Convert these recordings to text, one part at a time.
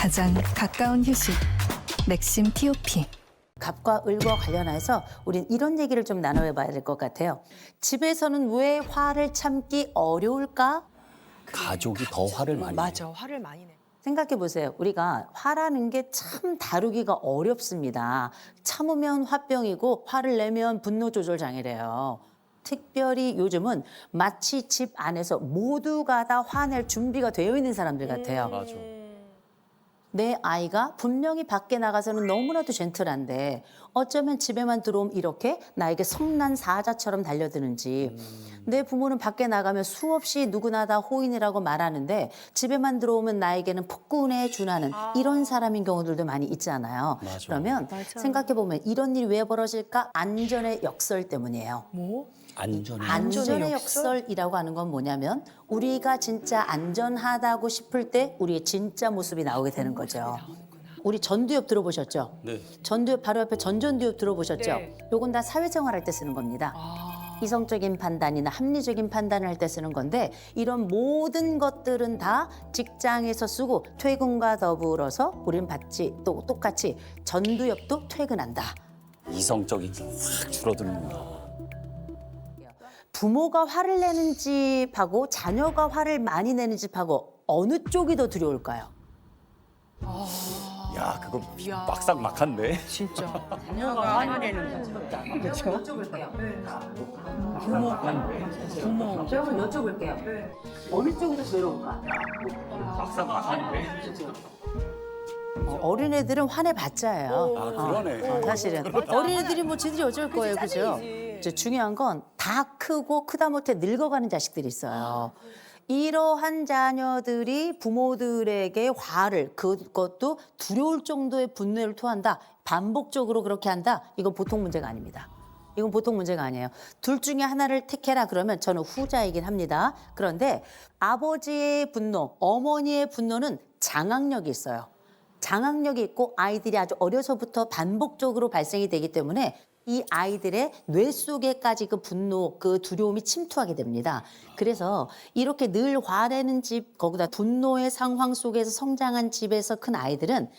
가장 가까운 휴식 맥심 TOP. 갑과 을과 관련해서 우린 이런 얘기를 좀 나눠봐야 될 것 같아요. 집에서는 왜 화를 참기 어려울까? 가족이 더 화를 많이 내요. 맞아, 화를 많이 내. 생각해 보세요. 우리가 화라는 게 참 다루기가 어렵습니다. 참으면 화병이고 화를 내면 분노 조절 장애래요. 특별히 요즘은 마치 집 안에서 모두가 다 화낼 준비가 되어 있는 사람들 같아요. 맞아. 내 아이가 분명히 밖에 나가서는 너무나도 젠틀한데 어쩌면 집에만 들어오면 이렇게 나에게 성난 사자처럼 달려드는지, 내 부모는 밖에 나가면 수없이 누구나 다 호인이라고 말하는데 집에만 들어오면 나에게는 폭군에 준하는 이런 사람인 경우들도 많이 있잖아요. 맞아. 그러면 생각해보면 이런 일이 왜 벌어질까? 안전의 역설 때문이에요. 뭐? 안전의 역설이라고 하는 건 뭐냐면 우리가 진짜 안전하다고 싶을 때 우리의 진짜 모습이 나오게 되는 거죠. 우리 전두엽 들어보셨죠? 네. 전두엽 바로 옆에 전전두엽 들어보셨죠? 네. 요건 다 사회생활 할 때 쓰는 겁니다. 이성적인 판단이나 합리적인 판단을 할 때 쓰는 건데 이런 모든 것들은 다 직장에서 쓰고 퇴근과 더불어서 우리는 또 똑같이 전두엽도 퇴근한다. 이성적인 게 확 줄어드는구나. 부모가 화를 내는 집하고 자녀가 화를 많이 내는 집하고 어느 쪽이 더 두려울까요? 야, 그거 야. 막상 막한데. 진짜. 제가 한번 여쭤볼게요. 어느 쪽이 더 두려울까? 막상 막한데. 어린애들은 화내봤자예요. 아, 그러네. 사실은 어린애들이 뭐 지들이 어쩔 거예요, 그죠? 중요한 건 다 크고 크다 못해 늙어가는 자식들이 있어요. 이러한 자녀들이 부모들에게 화를, 그것도 두려울 정도의 분노를 토한다, 반복적으로 그렇게 한다, 이건 보통 문제가 아닙니다. 이건 보통 문제가 아니에요. 둘 중에 하나를 택해라 그러면 저는 후자이긴 합니다. 그런데 아버지의 분노, 어머니의 분노는 장악력이 있어요. 장악력이 있고 아이들이 아주 어려서부터 반복적으로 발생이 되기 때문에 이 아이들의 뇌 속에까지 그 분노, 그 두려움이 침투하게 됩니다. 그래서 이렇게 늘 화내는 집, 거기다 분노의 상황 속에서 성장한 집에서 큰 아이들은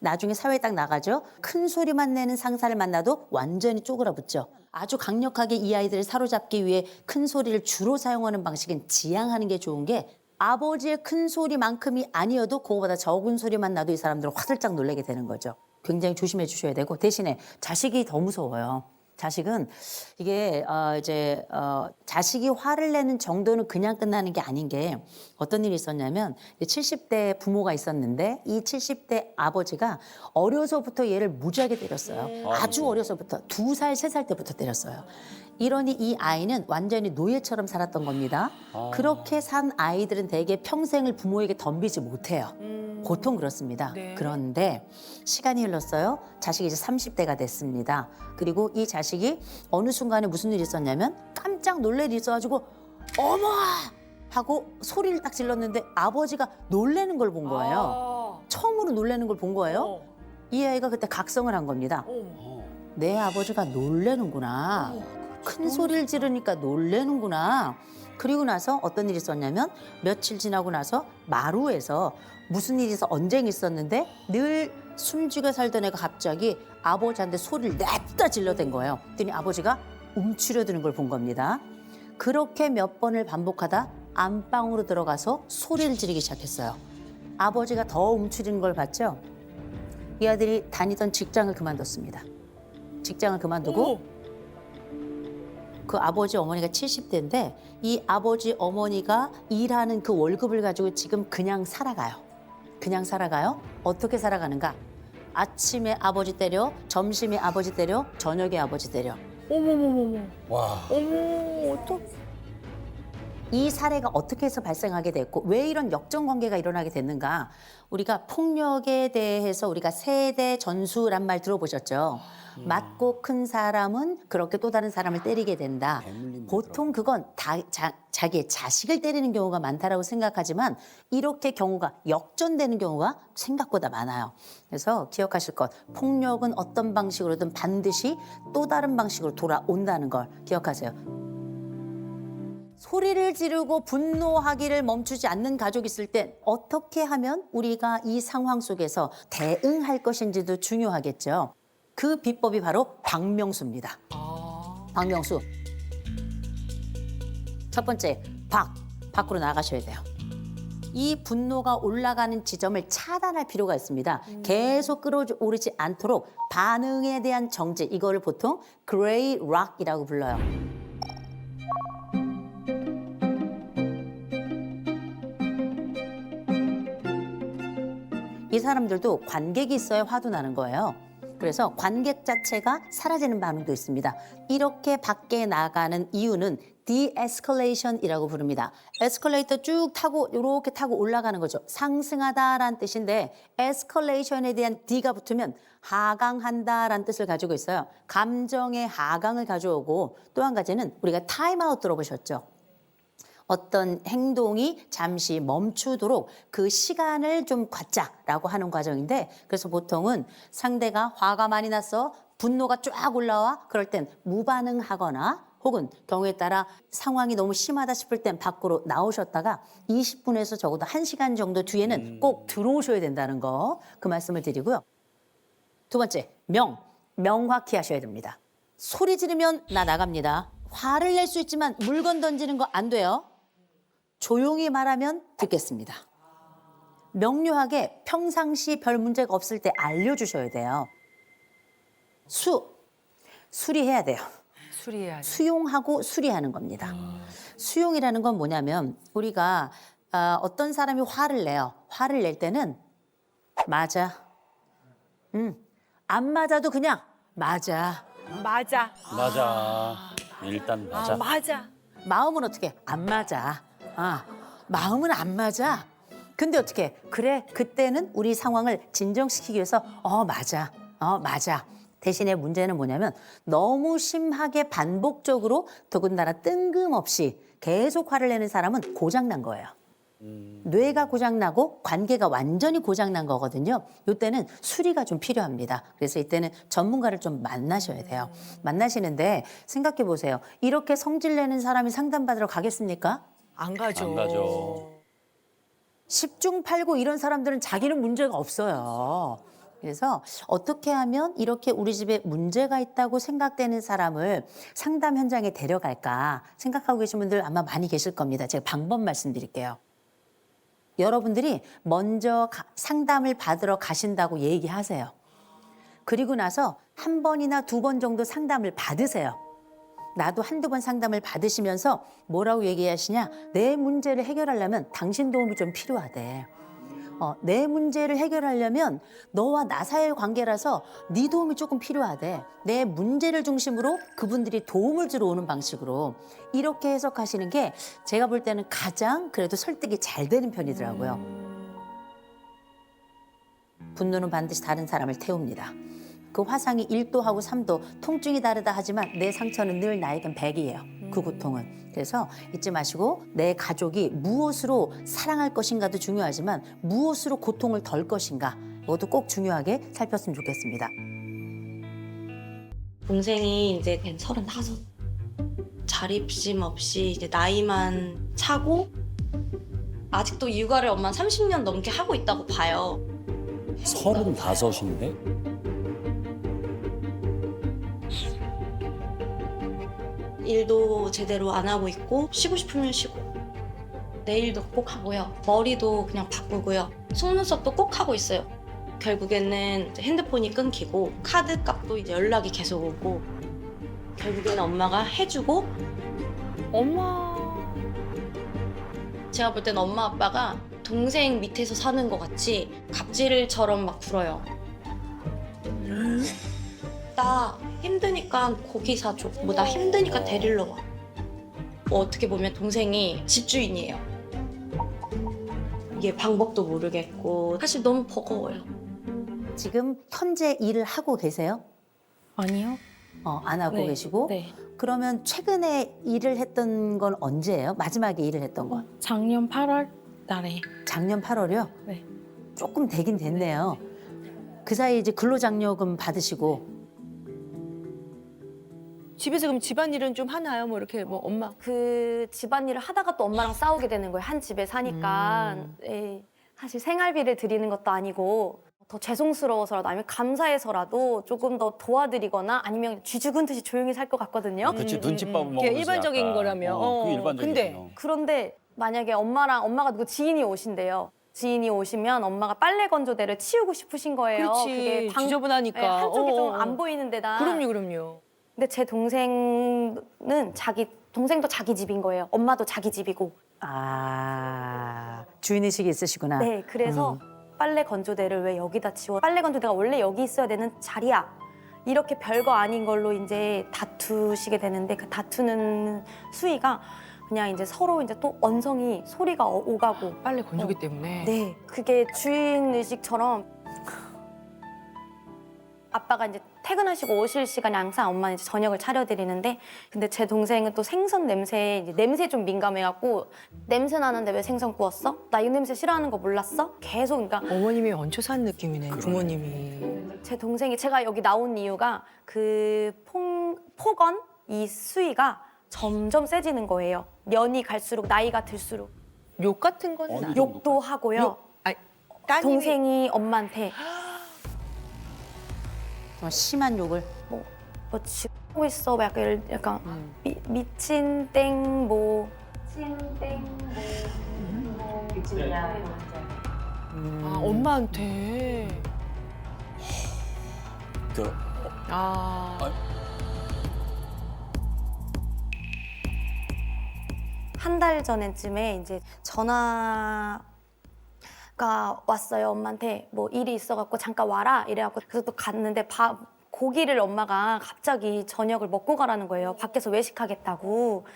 나중에 사회에 딱 나가죠. 큰 소리만 내는 상사를 만나도 완전히 쪼그라붙죠. 아주 강력하게 이 아이들을 사로잡기 위해 큰 소리를 주로 사용하는 방식은 지양하는 게 좋은 게, 아버지의 큰 소리만큼이 아니어도 그거보다 적은 소리만 나도 이 사람들은 화들짝 놀라게 되는 거죠. 굉장히 조심해 주셔야 되고, 대신에 자식이 더 무서워요. 자식은 이게 자식이 화를 내는 정도는 그냥 끝나는 게 아닌 게, 어떤 일이 있었냐면 70대 부모가 있었는데 이 70대 아버지가 어려서부터 얘를 무지하게 때렸어요. 아주 어려서부터 2살, 3살 때부터 때렸어요. 이러니 이 아이는 완전히 노예처럼 살았던 겁니다. 그렇게 산 아이들은 대개 평생을 부모에게 덤비지 못해요. 보통 그렇습니다. 네. 그런데 시간이 흘렀어요. 자식이 이제 30대가 됐습니다. 그리고 이 자식이 어느 순간에 무슨 일이 있었냐면 깜짝 놀랄 일이 있어가지고 어머! 하고 소리를 딱 질렀는데 아버지가 놀라는 걸 본 거예요. 처음으로 놀라는 걸 본 거예요. 이 아이가 그때 각성을 한 겁니다. 내 아버지가 놀래는구나. 큰 소리를 지르니까 놀래는구나. 그리고 나서 어떤 일이 있었냐면 며칠 지나고 나서 마루에서 무슨 일이 있어, 언쟁이 있었는데 늘 숨죽여 살던 애가 갑자기 아버지한테 소리를 냅다 질러댄 거예요. 그랬더니 아버지가 움츠려드는 걸 본 겁니다. 그렇게 몇 번을 반복하다 안방으로 들어가서 소리를 지르기 시작했어요. 아버지가 더 움츠리는 걸 봤죠. 이 아들이 다니던 직장을 그만뒀습니다. 직장을 그만두고 그 아버지 어머니가 70대인데 이 아버지 어머니가 일하는 그 월급을 가지고 지금 그냥 살아가요. 그냥 살아가요. 어떻게 살아가는가? 아침에 아버지 때려, 점심에 아버지 때려, 저녁에 아버지 때려. 어머머머머. 와. 어머, 어떡. 이 사례가 어떻게 해서 발생하게 됐고 왜 이런 역전관계가 일어나게 됐는가? 우리가 폭력에 대해서 우리가 세대 전수란 말 들어보셨죠? 맞고 큰 사람은 그렇게 또 다른 사람을 때리게 된다. 보통 그건 자기의 자식을 때리는 경우가 많다라고 생각하지만 이렇게 경우가 역전되는 경우가 생각보다 많아요. 그래서 기억하실 것, 폭력은 어떤 방식으로든 반드시 또 다른 방식으로 돌아온다는 걸 기억하세요. 소리를 지르고 분노하기를 멈추지 않는 가족이 있을 땐 어떻게 하면 우리가 이 상황 속에서 대응할 것인지도 중요하겠죠. 그 비법이 바로 박명수입니다. 박명수. 첫 번째, 밖으로 나가셔야 돼요. 이 분노가 올라가는 지점을 차단할 필요가 있습니다. 계속 끌어오르지 않도록 반응에 대한 정지, 이거를 보통 그레이 락이라고 불러요. 이 사람들도 관객이 있어야 화도 나는 거예요. 그래서 관객 자체가 사라지는 반응도 있습니다. 이렇게 밖에 나가는 이유는 디에스컬레이션이라고 부릅니다. 에스컬레이터 쭉 타고 이렇게 타고 올라가는 거죠. 상승하다라는 뜻인데 에스컬레이션에 대한 D가 붙으면 하강한다라는 뜻을 가지고 있어요. 감정의 하강을 가져오고 또 한 가지는 우리가 타임아웃 들어보셨죠? 어떤 행동이 잠시 멈추도록 그 시간을 좀 갖자라고 하는 과정인데 그래서 보통은 상대가 화가 많이 났어 분노가 쫙 올라와 그럴 땐 무반응하거나 혹은 경우에 따라 상황이 너무 심하다 싶을 땐 밖으로 나오셨다가 20분에서 적어도 1시간 정도 뒤에는 꼭 들어오셔야 된다는 거 그 말씀을 드리고요. 두 번째, 명확히 하셔야 됩니다. 소리 지르면 나 나갑니다. 화를 낼 수 있지만 물건 던지는 거 안 돼요. 조용히 말하면 듣겠습니다. 명료하게 평상시 별 문제가 없을 때 알려주셔야 돼요. 수리해야 돼요. 수리해야지. 수용하고 수리하는 겁니다. 수용이라는 건 뭐냐면 우리가 어떤 사람이 화를 내요. 화를 낼 때는 맞아. 안 맞아도 그냥 맞아. 맞아. 맞아. 일단 맞아. 아, 맞아. 마음은 어떻게? 안 맞아. 마음은 안 맞아. 근데 어떻게? 그래, 그때는 우리 상황을 진정시키기 위해서 맞아. 맞아. 대신에 문제는 뭐냐면 너무 심하게 반복적으로 더군다나 뜬금없이 계속 화를 내는 사람은 고장난 거예요. 뇌가 고장나고 관계가 완전히 고장난 거거든요. 이때는 수리가 좀 필요합니다. 그래서 이때는 전문가를 좀 만나셔야 돼요. 만나시는데 생각해 보세요. 이렇게 성질 내는 사람이 상담받으러 가겠습니까? 안 가죠. 안 가죠. 10중 8구 이런 사람들은 자기는 문제가 없어요. 그래서 어떻게 하면 이렇게 우리 집에 문제가 있다고 생각되는 사람을 상담 현장에 데려갈까 생각하고 계신 분들 아마 많이 계실 겁니다. 제가 방법 말씀드릴게요. 여러분들이 먼저 상담을 받으러 가신다고 얘기하세요. 그리고 나서 한 번이나 두 번 정도 상담을 받으세요. 나도 한두 번 상담을 받으시면서 뭐라고 얘기하시냐? 내 문제를 해결하려면 당신 도움이 좀 필요하대. 내 문제를 해결하려면 너와 나 사이의 관계라서 네 도움이 조금 필요하대. 내 문제를 중심으로 그분들이 도움을 주러 오는 방식으로 이렇게 해석하시는 게 제가 볼 때는 가장 그래도 설득이 잘 되는 편이더라고요. 분노는 반드시 다른 사람을 태웁니다. 그 화상이 1도하고 3도 통증이 다르다 하지만 내 상처는 늘 나에겐 100이에요. 그 고통은. 그래서 잊지 마시고 내 가족이 무엇으로 사랑할 것인가도 중요하지만 무엇으로 고통을 덜 것인가 이것도 꼭 중요하게 살폈으면 좋겠습니다. 동생이 이제 35. 자립심 없이 이제 나이만 차고 아직도 육아를 엄마 30년 넘게 하고 있다고 봐요. 35인데? 일도 제대로 안 하고 있고 쉬고 싶으면 쉬고 내일도 꼭 하고요. 머리도 그냥 바꾸고요. 속눈썹도 꼭 하고 있어요. 결국에는 이제 핸드폰이 끊기고 카드 값도 이제 연락이 계속 오고 결국에는 엄마가 해주고 엄마. 제가 볼 때는 엄마 아빠가 동생 밑에서 사는 것 같이 갑질처럼 막 굴어요. 나 힘드니까 고기 사줘. 뭐 나 힘드니까 데리러 와. 뭐 어떻게 보면 동생이 집주인이에요. 이게 방법도 모르겠고 사실 너무 버거워요. 지금 현재 일을 하고 계세요? 아니요. 안 하고 네, 계시고? 네. 그러면 최근에 일을 했던 건 언제예요? 마지막에 일을 했던 건? 작년 8월 달에. 작년 8월이요? 네. 조금 되긴 됐네요. 그 사이에 이제 근로장려금 받으시고 집에서 그럼 집안일은 좀 하나요? 뭐 이렇게 뭐 엄마. 그 집안일을 하다가 또 엄마랑 싸우게 되는 거예요. 한 집에 사니까. 예. 사실 생활비를 드리는 것도 아니고 더 죄송스러워서라도 아니면 감사해서라도 조금 더 도와드리거나 아니면 쥐 죽은 듯이 조용히 살 것 같거든요. 그치 눈칫밥을 먹으면서 그게 일반적인 약간. 거라며. 그게 일반적이죠. 근데 그런데 만약에 엄마가 누구 지인이 오신대요. 지인이 오시면 엄마가 빨래 건조대를 치우고 싶으신 거예요. 그렇지. 지저분하니까. 네, 한쪽이 좀 어. 안 보이는 데다. 그럼요. 근데 제 동생도 자기 집인 거예요. 엄마도 자기 집이고. 아, 주인의식이 있으시구나. 네, 그래서 빨래 건조대를 왜 여기다 치워? 빨래 건조대가 원래 여기 있어야 되는 자리야. 이렇게 별거 아닌 걸로 이제 다투시게 되는데 그 다투는 수위가 그냥 이제 서로 이제 또 언성이 소리가 오가고. 빨래 건조기 때문에. 네, 그게 주인 의식처럼 아빠가 이제 퇴근하시고 오실 시간에 항상 엄마는 이제 저녁을 차려드리는데 근데 제 동생은 또 생선 냄새에 이제 냄새에 좀 민감해갖고 냄새 나는데 왜 생선 구웠어? 나 이 냄새 싫어하는 거 몰랐어? 계속 그러니까 어머님이 얹혀 산 느낌이네. 부모님이. 제 동생이 제가 여기 나온 이유가 그 폭언 이 수위가 점점 세지는 거예요. 년이 갈수록 나이가 들수록 욕 같은 건 나. 욕도 하고요. 욕? 아니, 따님이 동생이 엄마한테 심한 욕을. 뭐 지금 하고 있어? 뭐 약간 미친 땡뭐 미친 땡뭐 미친냐 아, 엄마한테. 그, 아. 한 달 전에쯤에 이제 전화가 왔어요. 엄마한테 뭐 일이 있어갖고 잠깐 와라 이래갖고 그래서 또 갔는데 고기를 엄마가 갑자기 저녁을 먹고 가라는 거예요. 밖에서 외식하겠다고.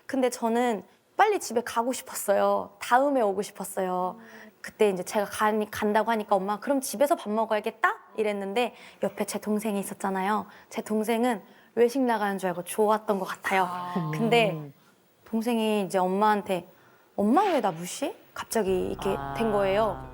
근데 저는 빨리 집에 가고 싶었어요. 다음에 오고 싶었어요. 그때 이제 제가 간다고 하니까 엄마 그럼 집에서 밥 먹어야겠다 이랬는데 옆에 제 동생이 있었잖아요. 제 동생은 외식 나가는 줄 알고 좋았던 것 같아요. 근데 동생이 이제 엄마한테 엄마 왜 나 무시해? 갑자기 이렇게 된 거예요.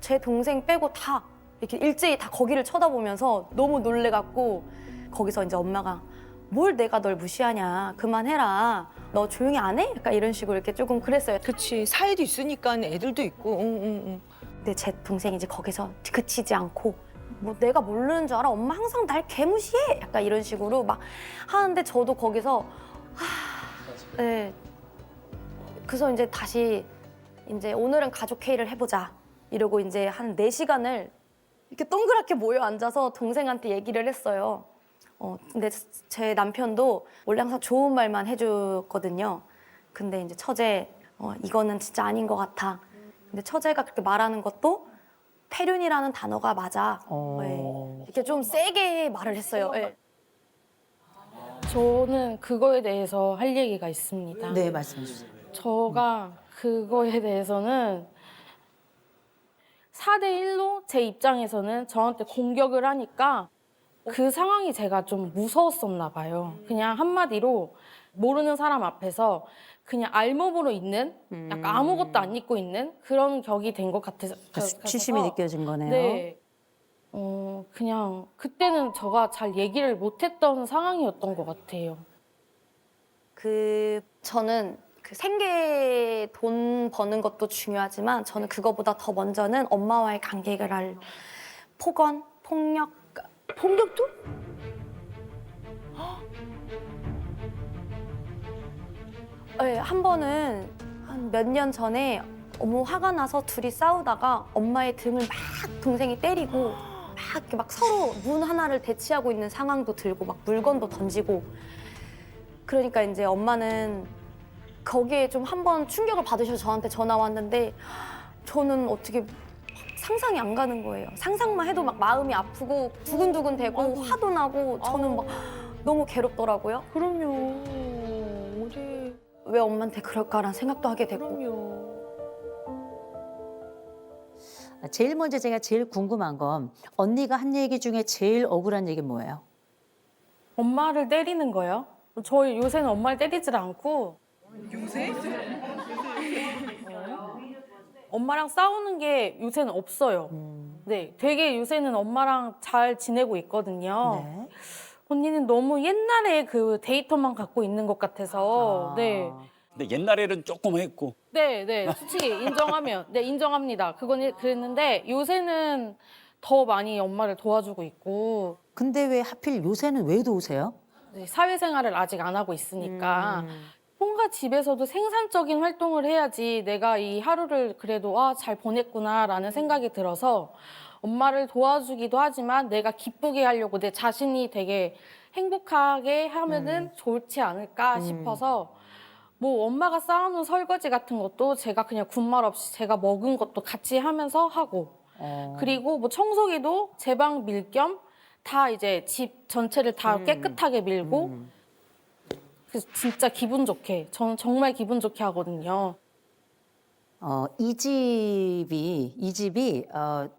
제 동생 빼고 다 이렇게 일제히 다 거기를 쳐다보면서 너무 놀래갖고 거기서 이제 엄마가 뭘 내가 널 무시하냐 그만해라 너 조용히 안 해? 약간 이런 식으로 이렇게 조금 그랬어요. 그치. 사이도 있으니까 애들도 있고. 근데 제 동생이 이제 거기서 그치지 않고 뭐 내가 모르는 줄 알아? 엄마 항상 날 개무시해? 약간 이런 식으로 막 하는데 저도 거기서 네. 그래서 이제 다시 이제 오늘은 가족 회의를 해보자 이러고 이제 한 4시간을 이렇게 동그랗게 모여 앉아서 동생한테 얘기를 했어요. 근데 제 남편도 원래 항상 좋은 말만 해줬거든요. 근데 이제 처제 이거는 진짜 아닌 것 같아. 근데 처제가 그렇게 말하는 것도 폐륜이라는 단어가 맞아. 네. 이렇게 좀 세게 말을 했어요. 네. 저는 그거에 대해서 할 얘기가 있습니다. 네, 말씀해 주세요. 저가 그거에 대해서는 4대1로 제 입장에서는 저한테 공격을 하니까 그 상황이 제가 좀 무서웠었나 봐요. 그냥 한마디로 모르는 사람 앞에서 그냥 알몸으로 있는 약간 아무것도 안 입고 있는 그런 격이 된 것 같아서 수치심이 느껴진 거네요. 네. 그냥 그때는 저가 잘 얘기를 못했던 상황이었던 것 같아요. 저는 그 생계 돈 버는 것도 중요하지만 저는 그거보다 더 먼저는 엄마와의 관계를 할 폭언, 폭력도? 네, 한 번은 한 몇 년 전에 너무 화가 나서 둘이 싸우다가 엄마의 등을 막 동생이 때리고 막 이렇게 막 서로 문 하나를 대치하고 있는 상황도 들고 막 물건도 던지고 그러니까 이제 엄마는 거기에 좀 한 번 충격을 받으셔서 저한테 전화 왔는데 저는 어떻게 상상이 안 가는 거예요. 상상만 해도 막 마음이 아프고 두근두근 되고 화도 나고 저는 막 너무 괴롭더라고요. 그럼요. 어제. 왜 엄마한테 그럴까라는 생각도 하게 되고. 그럼요. 제일 먼저 제가 제일 궁금한 건 언니가 한 얘기 중에 제일 억울한 얘기 뭐예요? 엄마를 때리는 거요? 저희 요새는 엄마를 때리질 않고 엄마랑 싸우는 게 요새는 없어요. 네, 되게 요새는 엄마랑 잘 지내고 있거든요. 네. 언니는 너무 옛날에 그 데이터만 갖고 있는 것 같아서. 네. 근데 옛날에는 조금 했고. 네. 솔직히 인정하면. 네, 인정합니다. 그건 그랬는데 요새는 더 많이 엄마를 도와주고 있고. 근데 왜 하필 요새는 왜 도우세요? 네, 사회생활을 아직 안 하고 있으니까 뭔가 집에서도 생산적인 활동을 해야지 내가 이 하루를 그래도 잘 보냈구나라는 생각이 들어서 엄마를 도와주기도 하지만 내가 기쁘게 하려고 내 자신이 되게 행복하게 하면은 좋지 않을까 싶어서 뭐 엄마가 쌓아놓은 설거지 같은 것도 제가 그냥 군말 없이 제가 먹은 것도 같이 하면서 하고 그리고 뭐 청소기도 제 방 밀 겸 다 이제 집 전체를 다 깨끗하게 밀고 그래서 진짜 기분 좋게 저는 정말 기분 좋게 하거든요. 이 집이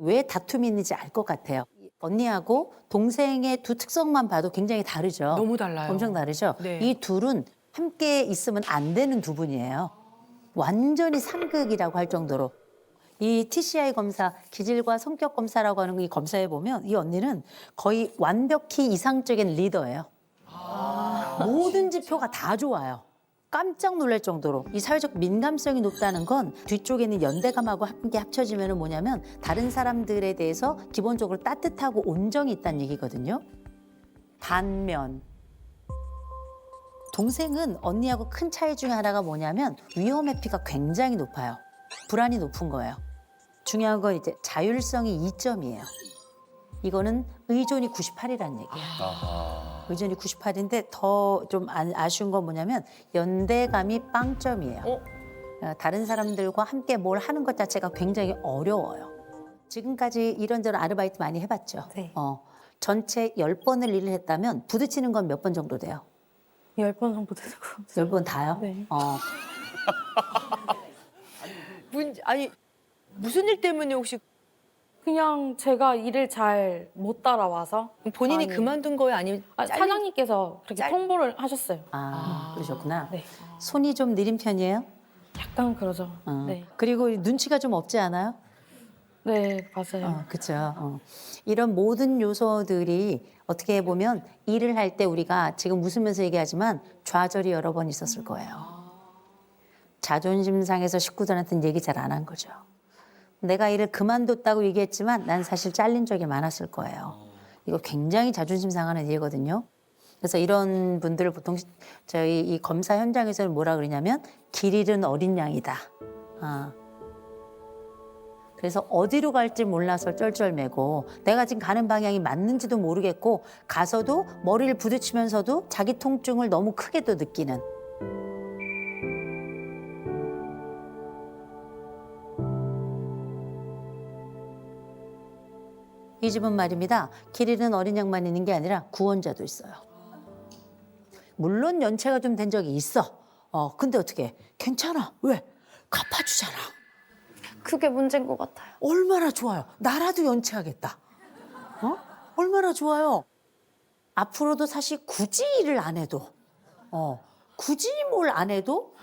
왜 다툼이 있는지 알 것 같아요. 언니하고 동생의 두 특성만 봐도 굉장히 다르죠. 너무 달라요. 엄청 다르죠. 네. 이 둘은 함께 있으면 안 되는 두 분이에요. 완전히 상극이라고 할 정도로. 이 TCI 검사, 기질과 성격 검사라고 하는 이 검사에 보면 이 언니는 거의 완벽히 이상적인 리더예요. 모든 지표가 다 좋아요. 깜짝 놀랄 정도로. 이 사회적 민감성이 높다는 건 뒤쪽에 있는 연대감하고 함께 합쳐지면 뭐냐면 다른 사람들에 대해서 기본적으로 따뜻하고 온정이 있다는 얘기거든요. 반면 동생은 언니하고 큰 차이 중에 하나가 뭐냐면 위험 회피가 굉장히 높아요. 불안이 높은 거예요. 중요한 건 이제 자율성이 2점이에요. 이거는 의존이 98이라는 얘기예요. 아하. 의존이 98인데 더 좀 아쉬운 건 뭐냐면 연대감이 0점이에요. 다른 사람들과 함께 뭘 하는 것 자체가 굉장히 어려워요. 지금까지 이런저런 아르바이트 많이 해봤죠. 네. 전체 10번을 일을 했다면 부딪히는 건 몇 번 정도 돼요? 10번 정도 되는 것 같아요. 10번 다요? 네. 아니 무슨 일 때문에 혹시 그냥 제가 일을 잘 못 따라와서 본인이 아니. 그만둔 거예요? 아니면 사장님께서 그렇게 통보를 하셨어요. 그러셨구나. 네. 손이 좀 느린 편이에요? 약간 그러죠. 네. 그리고 눈치가 좀 없지 않아요? 네, 맞아요. 그렇죠. 이런 모든 요소들이 어떻게 보면 일을 할 때 우리가 지금 웃으면서 얘기하지만 좌절이 여러 번 있었을 거예요. 자존심 상해서 식구들한테는 얘기 잘 안 한 거죠. 내가 일을 그만뒀다고 얘기했지만 난 사실 잘린 적이 많았을 거예요. 이거 굉장히 자존심 상하는 일이거든요. 그래서 이런 분들을 보통 저희 이 검사 현장에서는 뭐라 그러냐면 길 잃은 어린 양이다. 그래서 어디로 갈지 몰라서 쩔쩔매고 내가 지금 가는 방향이 맞는지도 모르겠고 가서도 머리를 부딪히면서도 자기 통증을 너무 크게 또 느끼는. 이 집은 말입니다. 길 잃은 어린 양만 있는 게 아니라 구원자도 있어요. 물론 연체가 좀 된 적이 있어. 근데 어떻게? 괜찮아. 왜? 갚아주잖아. 그게 문제인 것 같아요. 얼마나 좋아요. 나라도 연체하겠다. 얼마나 좋아요. 앞으로도 사실 굳이 일을 안 해도, 굳이 뭘 안 해도,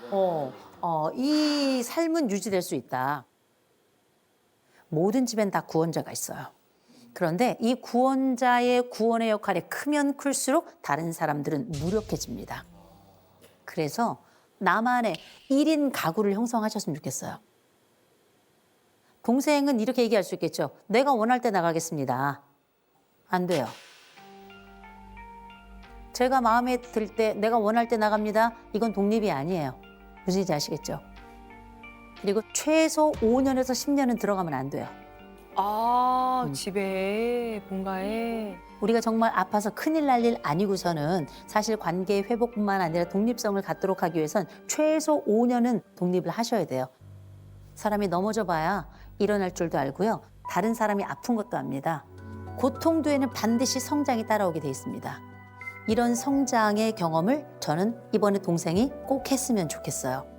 이 삶은 유지될 수 있다. 모든 집엔 다 구원자가 있어요. 그런데 이 구원자의 구원의 역할이 크면 클수록 다른 사람들은 무력해집니다. 그래서 나만의 1인 가구를 형성하셨으면 좋겠어요. 동생은 이렇게 얘기할 수 있겠죠. 내가 원할 때 나가겠습니다. 안 돼요. 제가 마음에 들 때 내가 원할 때 나갑니다. 이건 독립이 아니에요. 무슨 얘기인지 아시겠죠? 그리고 최소 5년에서 10년은 들어가면 안 돼요. 집에 본가에 우리가 정말 아파서 큰일 날 일 아니고서는 사실 관계의 회복뿐만 아니라 독립성을 갖도록 하기 위해선 최소 5년은 독립을 하셔야 돼요. 사람이 넘어져 봐야 일어날 줄도 알고요. 다른 사람이 아픈 것도 압니다. 고통 뒤에는 반드시 성장이 따라오게 돼 있습니다. 이런 성장의 경험을 저는 이번에 동생이 꼭 했으면 좋겠어요.